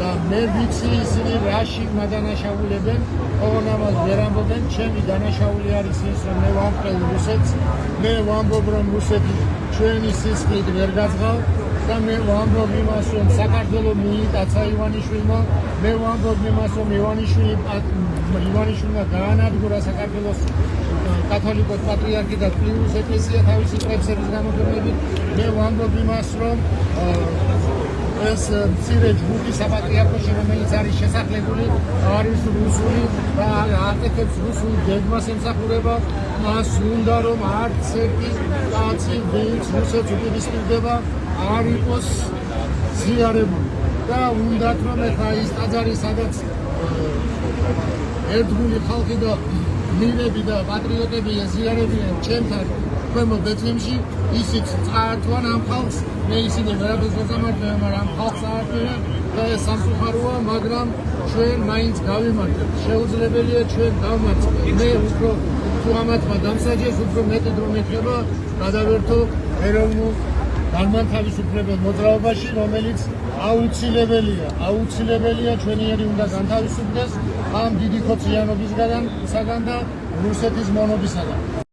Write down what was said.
და მე ვიცი ისინი რაში მადანაშაულებენ, ოღონ ამას ვერ ამბობენ, ჩემი დანაშაული არის ის, რომ მე ვამყრევ რუსეთს, მე ვამბობ, რომ რუსეთი ჩვენი სისხლით ვერ გაძღავ და მე ვამბობ იმას, რომ საქართველო მიიტაცა ივანიშვილმა, მე ვამბობ იმას, რომ ივანიშვილმა გაანადგურა საქართველოს კათოლიკოს პატრიარქი და პლიუს ეკლესია თავისი პრეცების გამოყენებით, მე ვამბობ იმას, რომ ეს მცირე ჯგუფი საპატრიარქოში, რომელიც არის შესახლებული, არის რუსული და აკეთებს რუსულ გეგმას ემსახურება, მას უნდა რომ არც ერთი კაცი, ვინც რუსეთს უპირისპირდება, არ იყოს ზიარებული და უნდათ რომ ეხლა ის ტაძარი, სადაც ერთგული ხალხი და მილები და პატრიოტები ეზიარებიან ჩემთან ქვემო ბეთლემში, ისიც წაართვან ამ ხალხს, მე ისინი ვერაფერს ვერ წამართვიან, მაგრამ ამ ხალხს წაართვიან და ეს სამწუხაროა, მაგრამ ჩვენ მაინც გავიმარჯვებთ. შეუძლებელია ჩვენ დავმარცხოთ. მე უფრო თუ ამათმა დამსაჯეს, უფრო მეტი დრო მექნება გადავერთო ეროვნულ განმათავისუფლებელ მოძრაობაში, რომელიც აუცილებელია ჩვენიერი უნდა განთავისუფლდეს ამ დიდი ქოციანობისგან და რუსეთის მონობისგან.